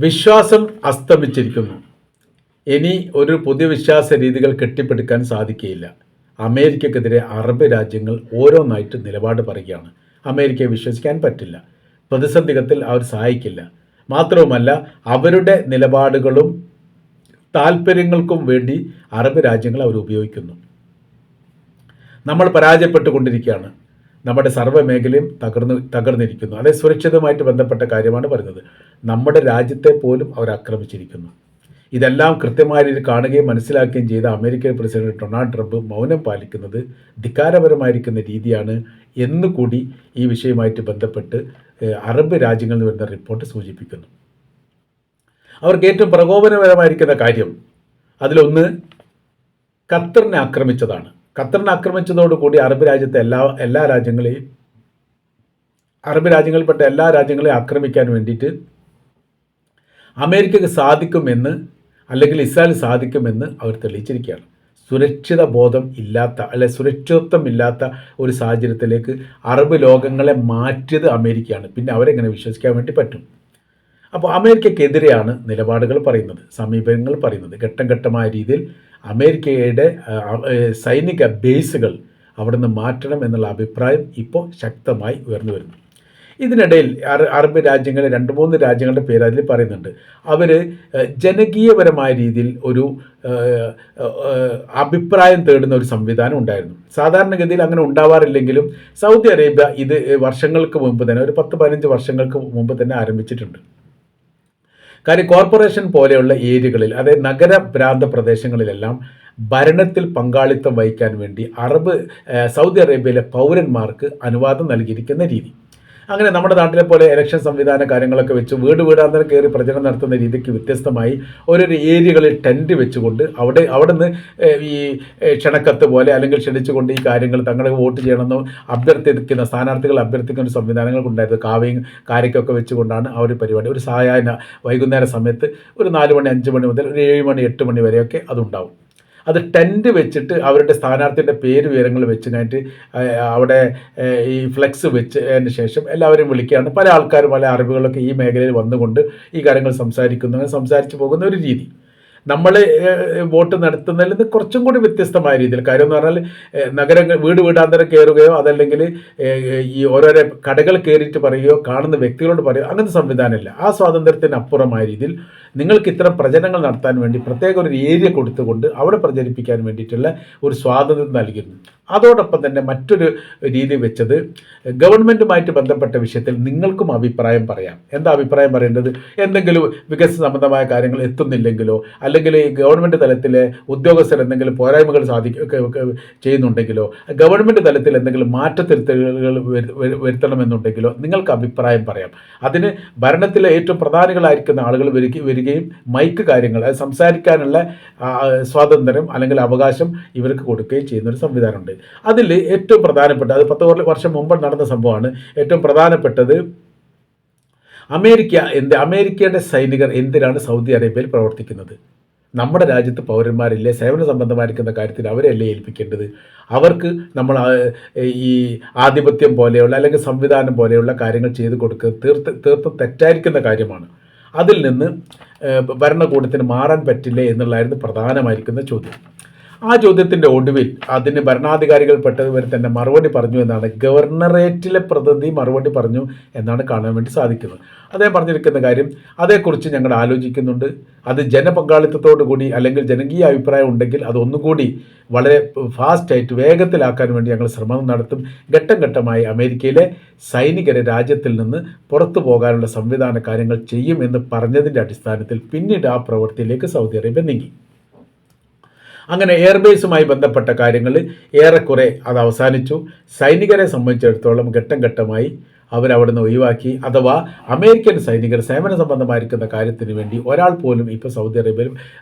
വിശ്വാസം അസ്തമിച്ചിരിക്കുന്നു. ഇനി ഒരു പുതിയ വിശ്വാസ രീതികൾ കെട്ടിപ്പടുക്കാൻ സാധിക്കുകയില്ല. അമേരിക്കക്കെതിരെ അറബ് രാജ്യങ്ങൾ ഓരോന്നായിട്ട് നിലപാട് പറയുകയാണ്. അമേരിക്കയെ വിശ്വസിക്കാൻ പറ്റില്ല. പ്രതിസന്ധികത്തിൽ അവർ സഹായിക്കില്ല. മാത്രവുമല്ല, അവരുടെ നിലപാടുകളും താല്പര്യങ്ങൾക്കും വേണ്ടി അറബ് രാജ്യങ്ങൾ അവർ ഉപയോഗിക്കുന്നു. നമ്മൾ പരാജയപ്പെട്ടുകൊണ്ടിരിക്കുകയാണ്. നമ്മുടെ സർവ്വ മേഖലയും തകർന്നിരിക്കുന്നു. അതേ സുരക്ഷിതമായിട്ട് ബന്ധപ്പെട്ട കാര്യമാണ് പറയുന്നത്. നമ്മുടെ രാജ്യത്തെ പോലും അവർ ആക്രമിച്ചിരിക്കുന്നു. ഇതെല്ലാം കൃത്യമായ രീതിയിൽ കാണുകയും മനസ്സിലാക്കുകയും ചെയ്ത അമേരിക്കൻ പ്രസിഡന്റ് ഡൊണാൾഡ് ട്രംപ് മൗനം പാലിക്കുന്നത് ധിക്കാരപരമായിരിക്കുന്ന രീതിയാണ് എന്നുകൂടി ഈ വിഷയവുമായിട്ട് ബന്ധപ്പെട്ട് അറബ് രാജ്യങ്ങളിൽ നിന്ന് വരുന്ന റിപ്പോർട്ട് സൂചിപ്പിക്കുന്നു. അവർക്ക് ഏറ്റവും പ്രകോപനപരമായിരിക്കുന്ന കാര്യം അതിലൊന്ന് ഖത്തറിനെ ആക്രമിച്ചതാണ്. ഖത്തറിനെ ആക്രമിച്ചതോടുകൂടി അറബ് രാജ്യങ്ങളിൽപ്പെട്ട എല്ലാ രാജ്യങ്ങളെയും ആക്രമിക്കാൻ വേണ്ടിയിട്ട് അമേരിക്കക്ക് സാധിക്കുമെന്ന്, അല്ലെങ്കിൽ ഇസ്രായേൽ സാധിക്കുമെന്ന് അവർ തെളിയിച്ചിരിക്കുകയാണ്. സുരക്ഷിത ബോധം ഇല്ലാത്ത സുരക്ഷിതത്വം ഇല്ലാത്ത ഒരു സാഹചര്യത്തിലേക്ക് അറബ് ലോകങ്ങളെ മാറ്റിയത് അമേരിക്കയാണ്. പിന്നെ അവരെങ്ങനെ വിശ്വസിക്കാൻ വേണ്ടി പറ്റും? അപ്പോൾ അമേരിക്കക്കെതിരെയാണ് നിലപാടുകൾ പറയുന്നത്, സമീപനങ്ങൾ പറയുന്നത്. ഘട്ടം ഘട്ടമായ രീതിയിൽ അമേരിക്കയുടെ സൈനിക ബേസുകൾ അവിടെ നിന്ന് മാറ്റണം എന്നുള്ള അഭിപ്രായം ഇപ്പോൾ ശക്തമായി ഉയർന്നു വരുന്നു. ഇതിനിടയിൽ അറബ് രാജ്യങ്ങളെ 2-3 രാജ്യങ്ങളുടെ പേര് അതിൽ പറയുന്നുണ്ട്. അവർ ജനകീയപരമായ രീതിയിൽ ഒരു അഭിപ്രായം തേടുന്ന ഒരു സംവിധാനം ഉണ്ടായിരുന്നു. സാധാരണഗതിയിൽ അങ്ങനെ ഉണ്ടാവാറില്ലെങ്കിലും സൗദി അറേബ്യ ഇത് വർഷങ്ങൾക്ക് മുമ്പ് തന്നെ, ഒരു 10-15 വർഷങ്ങൾക്ക് മുമ്പ് തന്നെ ആരംഭിച്ചിട്ടുണ്ട്. കാര്യം കോർപ്പറേഷൻ പോലെയുള്ള ഏരിയകളിൽ, അതായത് നഗരപ്രാന്ത പ്രദേശങ്ങളിലെല്ലാം ഭരണത്തിൽ പങ്കാളിത്തം വഹിക്കാൻ വേണ്ടി സൗദി അറേബ്യയിലെ പൗരന്മാർക്ക് അനുവാദം നൽകിയിരിക്കുന്ന രീതി. അങ്ങനെ നമ്മുടെ നാട്ടിലെ പോലെ ഇലക്ഷൻ സംവിധാന കാര്യങ്ങളൊക്കെ വെച്ച് വീടാന്തരം കയറി പ്രചരണം നടത്തുന്ന രീതിക്ക് വ്യത്യസ്തമായി ഓരോരോ ഏരിയകളിൽ ടെൻറ്റ് വെച്ചുകൊണ്ട് അവിടെ നിന്ന് ഈ ക്ഷണക്കത്ത് പോലെ അല്ലെങ്കിൽ ക്ഷണിച്ചുകൊണ്ട് ഈ കാര്യങ്ങൾ തങ്ങളെ വോട്ട് ചെയ്യണമെന്ന് സ്ഥാനാർത്ഥികൾ അഭ്യർത്ഥിക്കുന്ന സംവിധാനങ്ങൾ ഉണ്ടായിരുന്നു. കാവയും കാര്യക്കൊക്കെ വെച്ചുകൊണ്ടാണ് ആ ഒരു പരിപാടി. ഒരു സായാഹ്ന വൈകുന്നേര സമയത്ത് ഒരു 4 മണി 5 മണി മുതൽ ഒരു 7 മണി 8 മണി വരെയൊക്കെ അതുണ്ടാവും. അത് ടെൻറ്റ് വെച്ചിട്ട് അവരുടെ സ്ഥാനാർത്ഥിയുടെ പേര് വിവരങ്ങൾ വെച്ച് കഴിഞ്ഞിട്ട് അവിടെ ഈ ഫ്ലെക്സ് വെച്ചതിന് ശേഷം എല്ലാവരും വിളിക്കുകയാണ്. പല ആൾക്കാരും, പല അറിവുകളൊക്കെ ഈ മേഖലയിൽ വന്നുകൊണ്ട് ഈ കാര്യങ്ങൾ സംസാരിച്ചു പോകുന്ന ഒരു രീതി. നമ്മൾ വോട്ട് നടത്തുന്നതിൽ നിന്ന് കുറച്ചും കൂടി വ്യത്യസ്തമായ രീതിയിൽ. കാര്യം എന്ന് പറഞ്ഞാൽ വീടാന്തരം കയറുകയോ അതല്ലെങ്കിൽ ഈ ഓരോരോ കടകൾ കയറിയിട്ട് പറയുകയോ കാണുന്ന വ്യക്തികളോട് പറയുകയോ അങ്ങനത്തെ സംവിധാനമില്ല. ആ സ്വാതന്ത്ര്യത്തിന് അപ്പുറമായ രീതിയിൽ നിങ്ങൾക്ക് ഇത്തരം പ്രചരണങ്ങൾ നടത്താൻ വേണ്ടി പ്രത്യേക ഒരു ഏരിയ കൊടുത്തുകൊണ്ട് അവിടെ പ്രചരിപ്പിക്കാൻ വേണ്ടിയിട്ടുള്ള ഒരു സ്വാതന്ത്ര്യം നൽകിയിരുന്നു. അതോടൊപ്പം തന്നെ മറ്റൊരു രീതി വെച്ചത്, ഗവൺമെൻറ്റുമായിട്ട് ബന്ധപ്പെട്ട വിഷയത്തിൽ നിങ്ങൾക്കും അഭിപ്രായം പറയാം. എന്താ അഭിപ്രായം പറയേണ്ടത്? എന്തെങ്കിലും വികസന സംബന്ധമായ കാര്യങ്ങൾ എത്തുന്നില്ലെങ്കിലോ, അല്ലെങ്കിൽ ഈ ഗവൺമെൻറ് തലത്തിലെ ഉദ്യോഗസ്ഥർ എന്തെങ്കിലും പോരായ്മകൾ ചെയ്യുന്നുണ്ടെങ്കിലോ, ഗവൺമെൻറ് തലത്തിൽ എന്തെങ്കിലും മാറ്റത്തിരുത്തലുകൾ വരുത്തണമെന്നുണ്ടെങ്കിലോ നിങ്ങൾക്ക് അഭിപ്രായം പറയാം. അതിന് ഭരണത്തിലെ ഏറ്റവും പ്രധാനികളായിരിക്കുന്ന ആളുകൾ വരികയും മൈക്ക് കാര്യങ്ങൾ, അത് സംസാരിക്കാനുള്ള സ്വാതന്ത്ര്യം അല്ലെങ്കിൽ അവകാശം ഇവർക്ക് കൊടുക്കുകയും ചെയ്യുന്നൊരു സംവിധാനമുണ്ട്. അതിൽ ഏറ്റവും പ്രധാനപ്പെട്ട, അത് 10 വർഷം മുമ്പ് നടന്ന സംഭവമാണ്. ഏറ്റവും പ്രധാനപ്പെട്ടത് അമേരിക്കയുടെ സൈനികർ എന്തിനാണ് സൗദി അറേബ്യയിൽ പ്രവർത്തിക്കുന്നത്? നമ്മുടെ രാജ്യത്ത് പൗരന്മാരില്ലേ? സേവന സംബന്ധമായിരിക്കുന്ന കാര്യത്തിൽ അവരെയല്ലേ ഏൽപ്പിക്കേണ്ടത്? അവർക്ക് നമ്മൾ ഈ ആധിപത്യം പോലെയുള്ള അല്ലെങ്കിൽ സംവിധാനം പോലെയുള്ള കാര്യങ്ങൾ ചെയ്തു കൊടുക്കുക തീർത്തും തെറ്റായിരിക്കുന്ന കാര്യമാണ്. അതിൽ നിന്ന് ഭരണകൂടത്തിന് മാറാൻ പറ്റില്ലേ എന്നുള്ളതായിരുന്നു പ്രധാനമായിരിക്കുന്ന ചോദ്യം. ആ ചോദ്യത്തിൻ്റെ ഒടുവിൽ അതിന് ഭരണാധികാരികൾപ്പെട്ടവർ തന്നെ മറുപടി പറഞ്ഞു എന്നാണ്, ഗവർണറേറ്റിലെ പ്രതിനിധി മറുപടി പറഞ്ഞു എന്നാണ് കാണാൻ വേണ്ടി സാധിക്കുന്നത്. അദ്ദേഹം പറഞ്ഞിരിക്കുന്ന കാര്യം, അതേക്കുറിച്ച് ഞങ്ങൾ ആലോചിക്കുന്നുണ്ട്. അത് ജനപങ്കാളിത്തത്തോടു കൂടി അല്ലെങ്കിൽ ജനകീയ അഭിപ്രായം ഉണ്ടെങ്കിൽ അതൊന്നുകൂടി വളരെ ഫാസ്റ്റായിട്ട് വേഗത്തിലാക്കാൻ വേണ്ടി ഞങ്ങൾ ശ്രമം നടത്തും. ഘട്ടം ഘട്ടമായി അമേരിക്കയിലെ സൈനികരെ രാജ്യത്തിൽ നിന്ന് പുറത്തു പോകാനുള്ള സംവിധാന കാര്യങ്ങൾ ചെയ്യും എന്ന് പറഞ്ഞതിൻ്റെ അടിസ്ഥാനത്തിൽ പിന്നീട് ആ പ്രവൃത്തിയിലേക്ക് സൗദി അറേബ്യ നീങ്ങി. അങ്ങനെ എയർബേസുമായി ബന്ധപ്പെട്ട കാര്യങ്ങൾ ഏറെക്കുറെ അത് അവസാനിച്ചു. സൈനികരെ സംബന്ധിച്ചിടത്തോളം ഘട്ടം ഘട്ടമായി അവരവിടെ നിന്ന് ഒഴിവാക്കി. അഥവാ അമേരിക്കൻ സൈനികർ സേവന സംബന്ധമായിരിക്കുന്ന കാര്യത്തിന് വേണ്ടി ഒരാൾ പോലും ഇപ്പോൾ സൗദി അറേബ്യയിൽ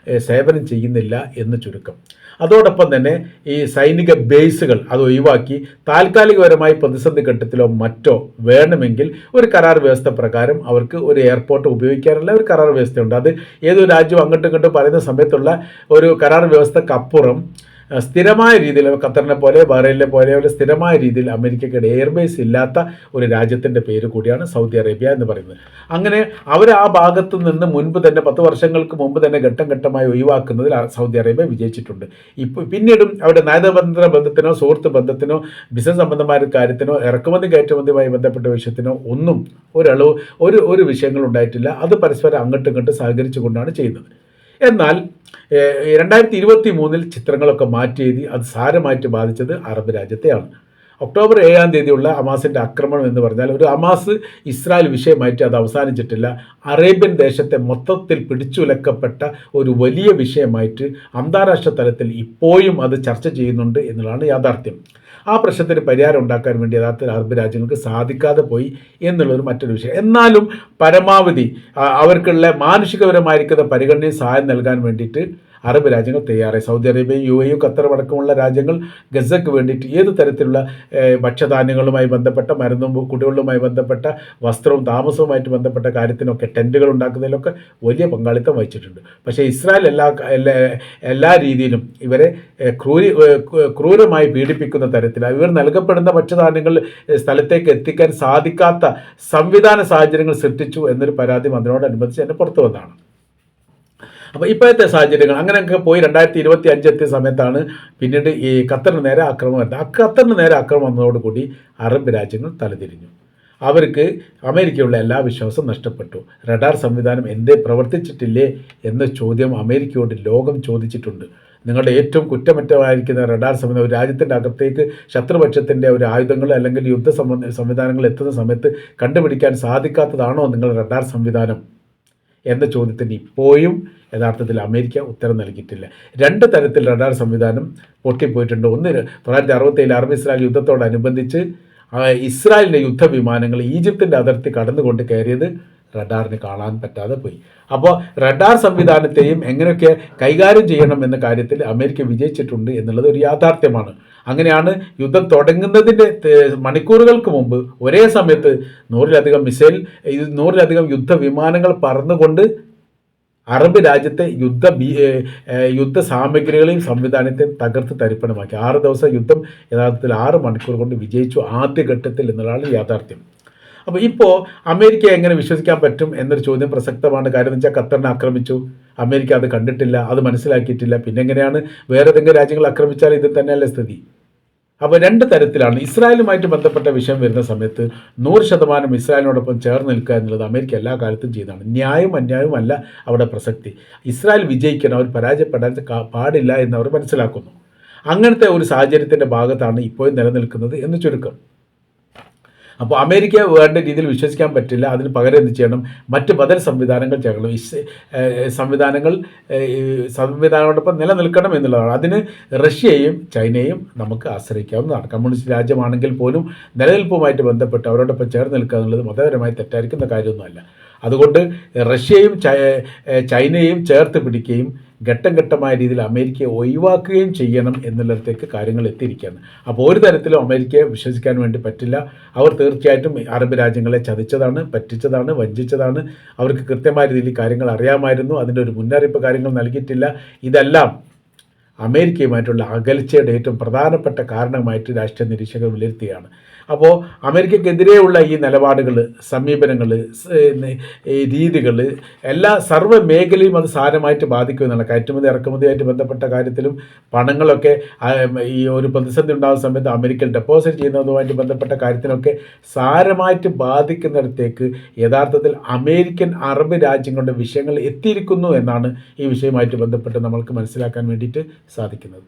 സേവനം ചെയ്യുന്നില്ല എന്ന് ചുരുക്കം. അതോടൊപ്പം തന്നെ ഈ സൈനിക ബേസുകൾ അത് ഒഴിവാക്കി താൽക്കാലികപരമായി പ്രതിസന്ധി ഘട്ടത്തിലോ മറ്റോ വേണമെങ്കിൽ ഒരു കരാർ വ്യവസ്ഥ പ്രകാരം അവർക്ക് ഒരു എയർപോർട്ട് ഉപയോഗിക്കാനുള്ള ഒരു കരാർ വ്യവസ്ഥയുണ്ട്. അത് ഏതൊരു രാജ്യവും അങ്ങോട്ടും ഇങ്ങോട്ടും പറയുന്ന സമയത്തുള്ള ഒരു കരാർ വ്യവസ്ഥക്കപ്പുറം സ്ഥിരമായ രീതിയിൽ ഖത്തറിനെ പോലെ ബഹ്റൈനിലെ പോലെ സ്ഥിരമായ രീതിയിൽ അമേരിക്കയ്ക്ക് എയർബേസ് ഇല്ലാത്ത ഒരു രാജ്യത്തിൻ്റെ പേര് കൂടിയാണ് സൗദി അറേബ്യ എന്ന് പറയുന്നത്. അങ്ങനെ അവർ ആ ഭാഗത്ത് നിന്ന് മുൻപ് തന്നെ 10 വർഷങ്ങൾക്ക് മുമ്പ് തന്നെ ഘട്ടം ഘട്ടമായി ഒഴിവാക്കുന്നതിൽ സൗദി അറേബ്യ വിജയിച്ചിട്ടുണ്ട്. ഇപ്പോൾ പിന്നീടും അവിടെ നയതന്ത്ര ബന്ധത്തിനോ സുഹൃത്ത് ബന്ധത്തിനോ ബിസിനസ് സംബന്ധമായ കാര്യത്തിനോ ഇറക്കുമതി കയറ്റുമതിയുമായി ബന്ധപ്പെട്ട വിഷയത്തിനോ ഒന്നും ഒരു വിഷയങ്ങൾ ഉണ്ടായിട്ടില്ല. അത് പരസ്പരം അങ്ങോട്ടും ഇങ്ങോട്ടും സഹകരിച്ചു കൊണ്ടാണ് ചെയ്യുന്നത്. എന്നാൽ 2023 ചിത്രങ്ങളൊക്കെ മാറ്റി എഴുതി അത് സാരമായിട്ട് ബാധിച്ചത് അറബ് രാജ്യത്തെയാണ്. ഒക്ടോബർ 7 ഹമാസിൻ്റെ ആക്രമണം എന്ന് പറഞ്ഞാൽ ഒരു ഹമാസ് ഇസ്രായേൽ വിഷയമായിട്ട് അത് അവസാനിച്ചിട്ടില്ല. അറേബ്യൻ ദേശത്തെ മൊത്തത്തിൽ പിടിച്ചുലക്കപ്പെട്ട ഒരു വലിയ വിഷയമായിട്ട് അന്താരാഷ്ട്ര തലത്തിൽ ഇപ്പോഴും അത് ചർച്ച ചെയ്യുന്നുണ്ട് എന്നുള്ളതാണ് യാഥാർത്ഥ്യം. ആ പ്രശ്നത്തിന് പരിഹാരം ഉണ്ടാക്കാൻ വേണ്ടി യഥാർത്ഥത്തിൽ അറബ് രാജ്യങ്ങൾക്ക് സാധിക്കാതെ പോയി എന്നുള്ളൊരു മറ്റൊരു വിഷയം. എന്നാലും പരമാവധി അവർക്കുള്ള മാനുഷികപരമായിരിക്കുന്ന പരിഗണനയും സഹായം നൽകാൻ വേണ്ടിയിട്ട് അറബ് രാജ്യങ്ങൾ തയ്യാറായി. സൗദി അറേബ്യ, UAE, ഖത്തർ അടക്കമുള്ള രാജ്യങ്ങൾ ഗസക്ക് വേണ്ടിയിട്ട് ഏത് തരത്തിലുള്ള ഭക്ഷ്യധാന്യങ്ങളുമായി ബന്ധപ്പെട്ട മരുന്നും കുടിവെള്ളവുമായി ബന്ധപ്പെട്ട വസ്ത്രവും താമസവുമായിട്ട് ബന്ധപ്പെട്ട കാര്യത്തിനൊക്കെ ടെൻറ്റുകൾ ഉണ്ടാക്കുന്നതിലൊക്കെ വലിയ പങ്കാളിത്തം വഹിച്ചിട്ടുണ്ട്. പക്ഷേ ഇസ്രായേൽ എല്ലാ രീതിയിലും ഇവരെ ക്രൂരമായി പീഡിപ്പിക്കുന്ന തരത്തിൽ ഇവർ നൽകപ്പെടുന്ന ഭക്ഷ്യധാന്യങ്ങൾ സ്ഥലത്തേക്ക് എത്തിക്കാൻ സാധിക്കാത്ത സംവിധാന സാഹചര്യങ്ങൾ സൃഷ്ടിച്ചു എന്നൊരു പരാതി അതിനോടനുബന്ധിച്ച് തന്നെ പുറത്തു വന്നതാണ്. അപ്പോൾ ഇപ്പോഴത്തെ സാഹചര്യങ്ങൾ അങ്ങനെയൊക്കെ പോയി 2025 എത്തിയ സമയത്താണ് പിന്നീട് ഈ ഖത്തറിന് നേരെ ആക്രമണം വരുന്നത്. ഖത്തറിന് നേരെ ആക്രമണം വന്നതോടുകൂടി അറബ് രാജ്യങ്ങൾ തലതിരിഞ്ഞു. അവർക്ക് അമേരിക്കയുള്ള എല്ലാ വിശ്വാസവും നഷ്ടപ്പെട്ടു. റഡാർ സംവിധാനം എന്തേ പ്രവർത്തിച്ചിട്ടില്ലേ എന്ന ചോദ്യം അമേരിക്കയോട് ലോകം ചോദിച്ചിട്ടുണ്ട്. നിങ്ങളുടെ ഏറ്റവും കുറ്റമറ്റമായിരിക്കുന്ന റഡാർ സംവിധാനം ഒരു രാജ്യത്തിൻ്റെ അകത്തേക്ക് ശത്രുപക്ഷത്തിൻ്റെ ഒരു ആയുധങ്ങൾ അല്ലെങ്കിൽ സംവിധാനങ്ങൾ എത്തുന്ന സമയത്ത് കണ്ടുപിടിക്കാൻ സാധിക്കാത്തതാണോ നിങ്ങളുടെ റഡാർ സംവിധാനം എന്ന ചോദ്യത്തിന് ഇപ്പോഴും യഥാർത്ഥത്തിൽ അമേരിക്ക ഉത്തരം നൽകിയിട്ടില്ല. 2 തരത്തിൽ റഡാർ സംവിധാനം പൊട്ടിപ്പോയിട്ടുണ്ട്. ഒന്ന് 1967 അറബ്-ഇസ്രായേൽ യുദ്ധത്തോടനുബന്ധിച്ച് ഇസ്രായേലിൻ്റെ യുദ്ധവിമാനങ്ങൾ ഈജിപ്തിൻ്റെ അതിർത്തി കടന്നുകൊണ്ട് കയറിയത് റഡാറിന് കാണാൻ പറ്റാതെ പോയി. അപ്പോൾ റഡാർ സംവിധാനത്തെയും എങ്ങനെയൊക്കെ കൈകാര്യം ചെയ്യണം എന്ന കാര്യത്തിൽ അമേരിക്ക വിജയിച്ചിട്ടുണ്ട് എന്നുള്ളത് ഒരു യാഥാർത്ഥ്യമാണ്. അങ്ങനെയാണ് യുദ്ധം തുടങ്ങുന്നതിൻ്റെ മണിക്കൂറുകൾക്ക് മുമ്പ് ഒരേ സമയത്ത് 100-ലധികം യുദ്ധവിമാനങ്ങൾ പറന്നുകൊണ്ട് അറബ് രാജ്യത്തെ യുദ്ധ സാമഗ്രികളെയും സംവിധാനത്തെയും തകർത്ത് തരിപ്പണമാക്കി. 6 ദിവസം യുദ്ധം യഥാർത്ഥത്തിൽ 6 മണിക്കൂർ കൊണ്ട് വിജയിച്ചു ആദ്യഘട്ടത്തിൽ എന്നുള്ളതാണ് യാഥാർത്ഥ്യം. അപ്പോൾ ഇപ്പോൾ അമേരിക്കയെ എങ്ങനെ വിശ്വസിക്കാൻ പറ്റും എന്നൊരു ചോദ്യം പ്രസക്തമാണ്. കാര്യം എന്ന് വെച്ചാൽ ഖത്തറിനെ ആക്രമിച്ചു, അമേരിക്ക അത് കണ്ടിട്ടില്ല, അത് മനസ്സിലാക്കിയിട്ടില്ല. പിന്നെ എങ്ങനെയാണ് വേറെ ഏതെങ്കിലും രാജ്യങ്ങൾ ആക്രമിച്ചാൽ ഇത് തന്നെയല്ലേ സ്ഥിതി? അപ്പോൾ 2 തരത്തിലാണ്. ഇസ്രായേലുമായിട്ട് ബന്ധപ്പെട്ട വിഷയം വരുന്ന സമയത്ത് 100% ഇസ്രായേലിനോടൊപ്പം ചേർന്ന് നിൽക്കുക എന്നുള്ളത് അമേരിക്ക എല്ലാ കാലത്തും ചെയ്തതാണ്. ന്യായവും അന്യായവും അല്ല അവിടെ പ്രസക്തി. ഇസ്രായേൽ വിജയിക്കണം, അവർ പരാജയപ്പെടാൻ പാടില്ല എന്ന് അവർ മനസ്സിലാക്കുന്നു. അങ്ങനത്തെ ഒരു സാഹചര്യത്തിൻ്റെ ഭാഗത്താണ് ഇപ്പോഴും നിലനിൽക്കുന്നത് എന്ന് ചുരുക്കം. അപ്പോൾ അമേരിക്ക വേണ്ട രീതിയിൽ വിശ്വസിക്കാൻ പറ്റില്ല. അതിന് പകരം എന്ത് ചെയ്യണം? മറ്റ് ബദൽ സംവിധാനങ്ങൾ ചെയ്യണം. സംവിധാനങ്ങളോടൊപ്പം നിലനിൽക്കണം എന്നുള്ളതാണ്. അതിന് റഷ്യയും ചൈനയും നമുക്ക് ആശ്രയിക്കാവുന്നതാണ്. കമ്മ്യൂണിസ്റ്റ് രാജ്യമാണെങ്കിൽ പോലും നിലനിൽപ്പുമായിട്ട് ബന്ധപ്പെട്ട് അവരോടൊപ്പം ചേർന്ന് നിൽക്കുക എന്നുള്ളത് മതപരമായി തെറ്റായിരിക്കുന്ന കാര്യമൊന്നുമല്ല. അതുകൊണ്ട് റഷ്യയും ചൈനയും ചേർത്ത് പിടിക്കുകയും ഘട്ടം ഘട്ടമായ രീതിയിൽ അമേരിക്കയെ ഒഴിവാക്കുകയും ചെയ്യണം എന്നുള്ളിടത്തേക്ക് കാര്യങ്ങൾ എത്തിയിരിക്കുകയാണ്. അപ്പോൾ ഒരു തരത്തിലും അമേരിക്കയെ വിശ്വസിക്കാൻ വേണ്ടി പറ്റില്ല. അവർ തീർച്ചയായിട്ടും അറബ് രാജ്യങ്ങളെ ചതിച്ചതാണ്, പറ്റിച്ചതാണ്, വഞ്ചിച്ചതാണ്. അവർക്ക് കൃത്യമായ രീതിയിൽ കാര്യങ്ങൾ അറിയാമായിരുന്നു. അതിൻ്റെ ഒരു മുന്നറിയിപ്പ് കാര്യങ്ങൾ നൽകിയിട്ടില്ല. ഇതെല്ലാം അമേരിക്കയുമായിട്ടുള്ള അകൽച്ചയുടെ ഏറ്റവും പ്രധാനപ്പെട്ട കാരണമായിട്ട് രാഷ്ട്രീയ നിരീക്ഷകർ വിലയിരുത്തുകയാണ്. അപ്പോൾ അമേരിക്കക്കെതിരെയുള്ള ഈ നിലപാടുകൾ, സമീപനങ്ങൾ, രീതികൾ സർവ്വ മേഖലയും അത് സാരമായിട്ട് ബാധിക്കുമെന്നാണ്. കയറ്റുമതി ഇറക്കുമതിയായിട്ട് ബന്ധപ്പെട്ട കാര്യത്തിലും പണങ്ങളൊക്കെ ഈ ഒരു പ്രതിസന്ധി ഉണ്ടാകുന്ന സമയത്ത് അമേരിക്കയിൽ ഡെപ്പോസിറ്റ് ചെയ്യുന്നതുമായിട്ട് ബന്ധപ്പെട്ട കാര്യത്തിനൊക്കെ സാരമായിട്ട് ബാധിക്കുന്നിടത്തേക്ക് യഥാർത്ഥത്തിൽ അമേരിക്കൻ അറബ് രാജ്യങ്ങളുടെ വിഷയങ്ങൾ എത്തിയിരിക്കുന്നു എന്നാണ് ഈ വിഷയമായിട്ട് ബന്ധപ്പെട്ട് നമ്മൾക്ക് മനസ്സിലാക്കാൻ വേണ്ടിയിട്ട് സാധിക്കുന്നത്.